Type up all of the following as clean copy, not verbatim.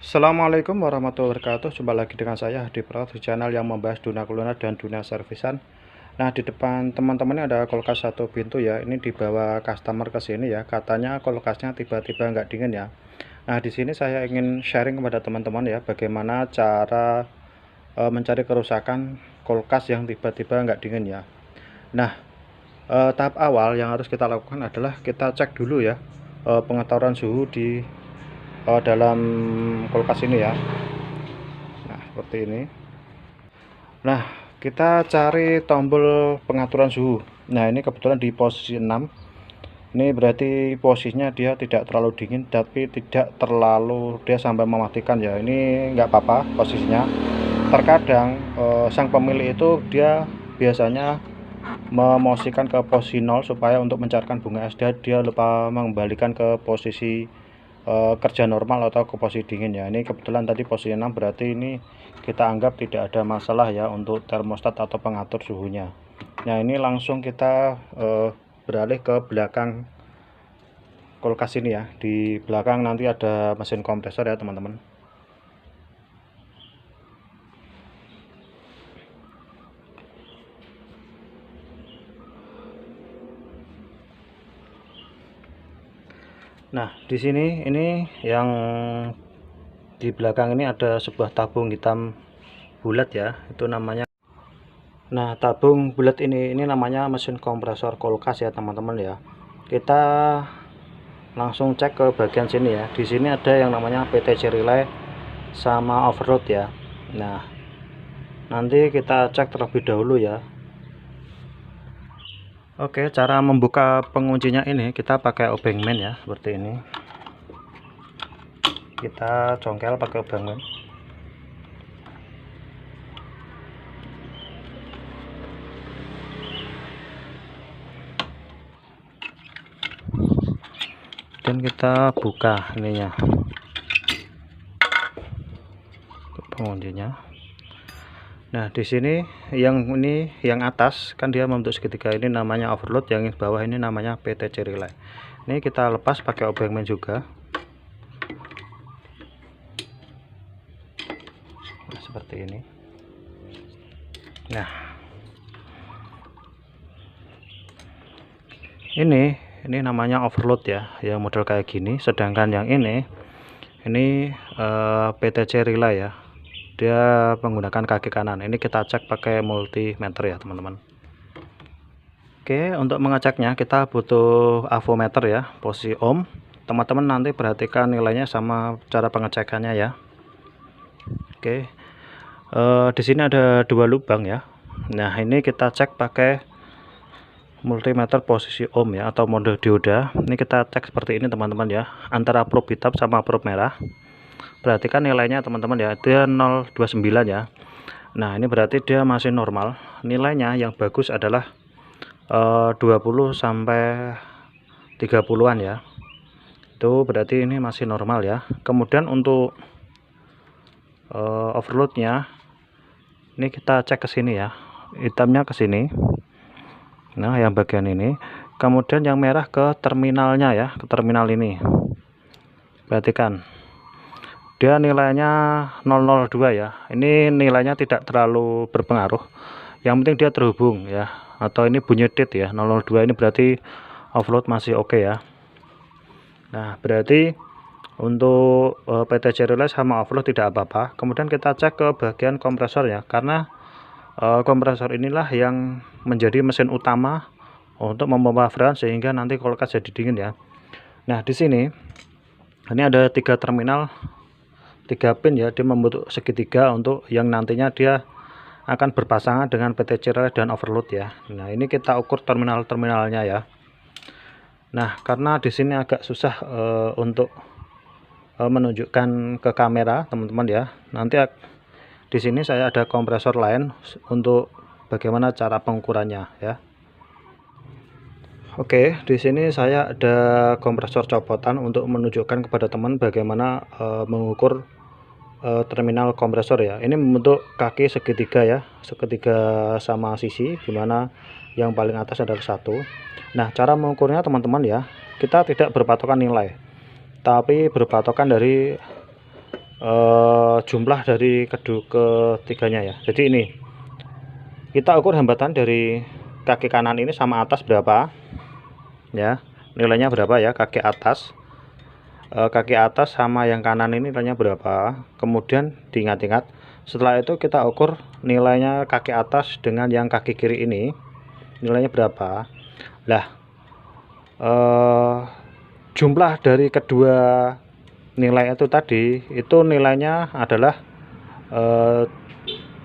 Assalamualaikum warahmatullahi wabarakatuh. Jumpa lagi dengan saya di channel yang membahas dunia kuliner dan dunia servisan. Nah, di depan teman-teman ini ada kulkas satu pintu ya. Ini dibawa customer ke sini ya. Katanya kulkasnya tiba-tiba nggak dingin ya. Nah, di sini saya ingin sharing kepada teman-teman ya, bagaimana cara mencari kerusakan kulkas yang tiba-tiba nggak dingin ya. Nah, tahap awal yang harus kita lakukan adalah kita cek dulu ya pengetahuan suhu di dalam kulkas ini ya. Nah, seperti ini. Nah, kita cari tombol pengaturan suhu. Nah, ini kebetulan di posisi 6. Ini berarti posisinya dia tidak terlalu dingin tapi tidak terlalu dia sampai mematikan ya. Ini nggak apa-apa posisinya. Terkadang sang pemilik itu dia biasanya memosisikan ke posisi 0 supaya untuk mencairkan bunga es dia lupa mengembalikan ke posisi kerja normal atau ke posisi dingin ya. Ini kebetulan tadi posisi 6, berarti ini kita anggap tidak ada masalah ya untuk termostat atau pengatur suhunya. Nah, ini langsung kita beralih ke belakang kulkas ini ya. Di belakang nanti ada mesin kompresor ya teman-teman. Nah, di sini ini yang di belakang ini ada sebuah tabung hitam bulat ya, itu namanya. Nah, tabung bulat ini namanya mesin kompresor kulkas ya teman-teman ya. Kita langsung cek ke bagian sini ya. Di sini ada yang namanya PTC relay sama overload ya. Nah, nanti kita cek terlebih dahulu ya. Oke, cara membuka penguncinya ini kita pakai obeng man ya, seperti ini. Kita congkel pakai obeng man. Dan kita buka ininya, penguncinya. Nah, di sini yang atas kan dia membentuk segitiga, ini namanya overload, yang bawah ini namanya PTC relay. Ini kita lepas pakai obeng man juga. Nah, seperti ini. Nah, ini namanya overload ya, yang model kayak gini. Sedangkan yang ini PTC relay ya, dia menggunakan kaki kanan. Ini kita cek pakai multimeter ya teman-teman. Oke, untuk mengeceknya kita butuh avometer ya, posisi ohm. Teman-teman nanti perhatikan nilainya sama cara pengecekannya ya. Oke, di sini ada dua lubang ya. Nah, ini kita cek pakai multimeter posisi ohm ya, atau mode dioda. Ini kita cek seperti ini teman-teman ya, antara probe hitam sama probe merah. Perhatikan nilainya teman-teman ya, dia 0,29 ya. Nah, ini berarti dia masih normal. Nilainya yang bagus adalah 20 sampai 30-an ya. Itu berarti ini masih normal ya. Kemudian untuk overloadnya ini kita cek ke sini ya, hitamnya ke sini. Nah, yang bagian ini. Kemudian yang merah ke terminalnya ya, ke terminal ini. Perhatikan, dia nilainya 002 ya. Ini nilainya tidak terlalu berpengaruh, yang penting dia terhubung ya, atau ini bunyi tit ya. 002 ini berarti overload masih oke ya. Nah, berarti untuk PTC relay sama overload tidak apa-apa. Kemudian kita cek ke bagian kompresor ya, karena kompresor inilah yang menjadi mesin utama untuk memompa freon sehingga nanti kulkas jadi dingin ya. Nah, di sini ini ada 3 terminal, 3 pin ya, dia membentuk segitiga untuk yang nantinya dia akan berpasangan dengan PTC relay dan overload ya. Nah, ini kita ukur terminalnya ya. Nah, karena di sini agak susah untuk menunjukkan ke kamera teman-teman ya. Nanti di sini saya ada kompresor lain untuk bagaimana cara pengukurannya ya. Oke, di sini saya ada kompresor copotan untuk menunjukkan kepada teman bagaimana mengukur terminal kompresor ya. Ini membentuk kaki segitiga ya, segitiga sama sisi, dimana yang paling atas adalah 1. Nah, cara mengukurnya teman-teman ya, kita tidak berpatokan nilai, tapi berpatokan dari jumlah dari ketiganya ya. Jadi ini kita ukur hambatan dari kaki kanan ini sama atas berapa ya, nilainya berapa ya, kaki atas sama yang kanan ini nilainya berapa. Kemudian diingat-ingat, setelah itu kita ukur nilainya kaki atas dengan yang kaki kiri ini nilainya berapa. Lah jumlah dari kedua nilai itu tadi itu nilainya adalah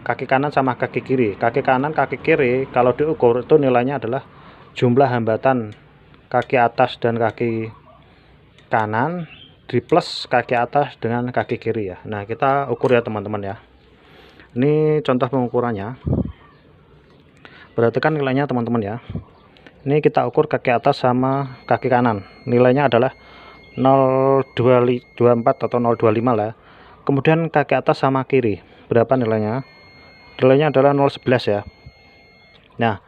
kaki kanan sama kaki kiri. Kaki kanan kaki kiri kalau diukur itu nilainya adalah jumlah hambatan kaki atas dan kaki kanan di plus kaki atas dengan kaki kiri ya. Nah kita ukur ya teman-teman ya. Ini contoh pengukurannya. Perhatikan nilainya teman-teman ya. Ini kita ukur kaki atas sama kaki kanan, nilainya adalah 0,24 atau 0,25 lah. Kemudian kaki atas sama kiri berapa nilainya? Nilainya adalah 0,11 ya. Nah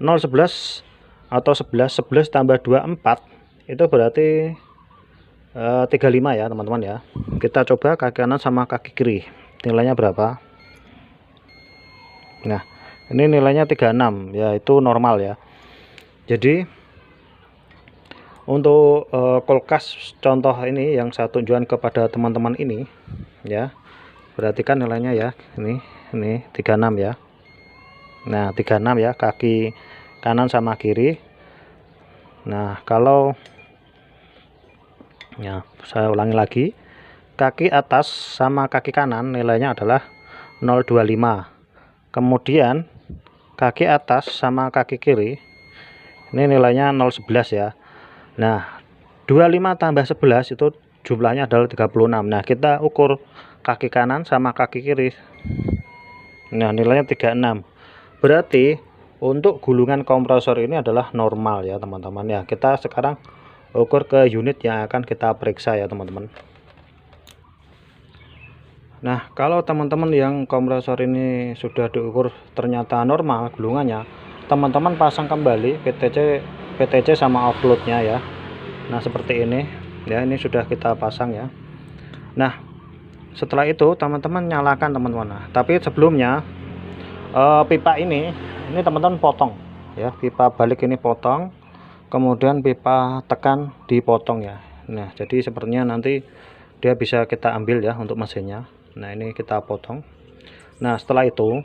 0,11 atau 11 tambah 24 itu berarti 35 ya teman-teman ya. Kita coba kaki kanan sama kaki kiri, nilainya berapa? Nah ini nilainya 36 ya, itu normal ya. Jadi untuk kulkas contoh ini yang saya tunjukkan kepada teman-teman ini ya, perhatikan nilainya ya, ini 36 ya. Nah 36 ya, kaki kanan sama kiri. Nah kalau ya, saya ulangi lagi, kaki atas sama kaki kanan nilainya adalah 0,25. Kemudian kaki atas sama kaki kiri ini nilainya 0,11 ya. Nah 25 tambah 11 itu jumlahnya adalah 36. Nah kita ukur kaki kanan sama kaki kiri, nah nilainya 36. Berarti untuk gulungan kompresor ini adalah normal ya teman-teman ya. Kita sekarang ukur ke unit yang akan kita periksa ya teman-teman. Nah kalau teman-teman yang kompresor ini sudah diukur ternyata normal gulungannya, teman-teman pasang kembali PTC sama offloadnya ya. Nah seperti ini ya, ini sudah kita pasang ya. Nah setelah itu teman-teman nyalakan teman-teman. Nah, tapi sebelumnya pipa ini teman-teman potong ya, pipa balik ini potong, kemudian pipa tekan dipotong ya. Nah jadi sepertinya nanti dia bisa kita ambil ya untuk mesinnya. Nah ini kita potong. Nah setelah itu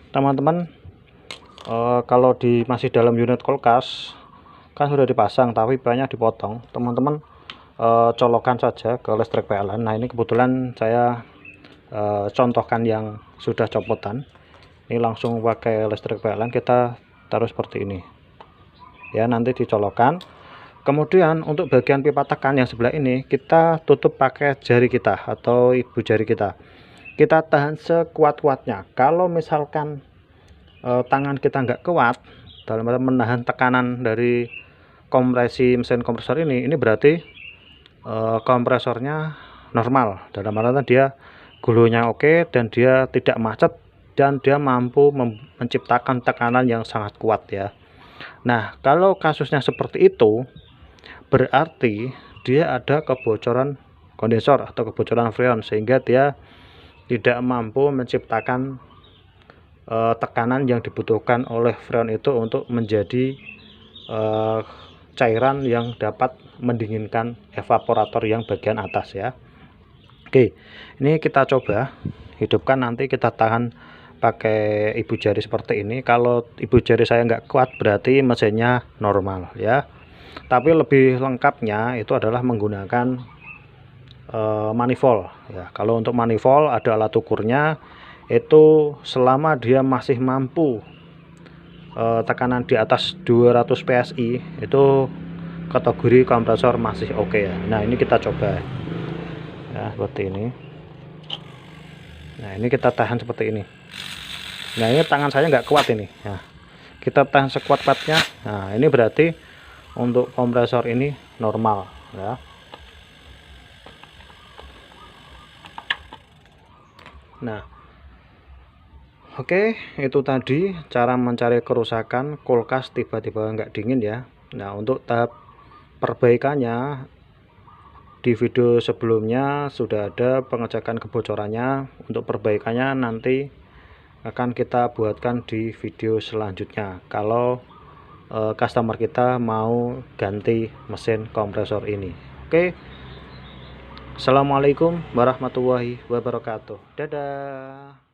teman-teman kalau masih dalam unit kulkas kan sudah dipasang tapi banyak dipotong, teman-teman colokan saja ke listrik PLN. Nah ini kebetulan saya contohkan yang sudah copotan, ini langsung pakai listrik PLN, kita taruh seperti ini ya, nanti dicolokkan. Kemudian untuk bagian pipa tekan yang sebelah ini kita tutup pakai jari kita atau ibu jari kita tahan sekuat-kuatnya. Kalau misalkan tangan kita nggak kuat dalam menahan tekanan dari kompresi mesin kompresor ini berarti kompresornya normal, dalam artian dia gulunya oke dan dia tidak macet dan dia mampu menciptakan tekanan yang sangat kuat ya. Nah kalau kasusnya seperti itu berarti dia ada kebocoran kondensor atau kebocoran freon sehingga dia tidak mampu menciptakan tekanan yang dibutuhkan oleh freon itu untuk menjadi cairan yang dapat mendinginkan evaporator yang bagian atas ya. Oke, ini kita coba hidupkan, nanti kita tahan pakai ibu jari seperti ini. Kalau ibu jari saya nggak kuat berarti mesinnya normal ya. Tapi lebih lengkapnya itu adalah menggunakan manifold ya. Kalau untuk manifold ada alat ukurnya, itu selama dia masih mampu tekanan di atas 200 PSI itu kategori kompresor masih oke ya. Nah ini kita coba ya seperti ini. Nah ini kita tahan seperti ini. Nah ini tangan saya nggak kuat ini ya, kita tahan sekuat-kuatnya. Nah ini berarti untuk kompresor ini normal ya. Nah oke, itu tadi cara mencari kerusakan kulkas tiba-tiba nggak dingin ya. Nah untuk tahap perbaikannya di video sebelumnya sudah ada pengecekan kebocorannya. Untuk perbaikannya nanti akan kita buatkan di video selanjutnya kalau customer kita mau ganti mesin kompresor ini. Oke, assalamualaikum warahmatullahi wabarakatuh. Dadah.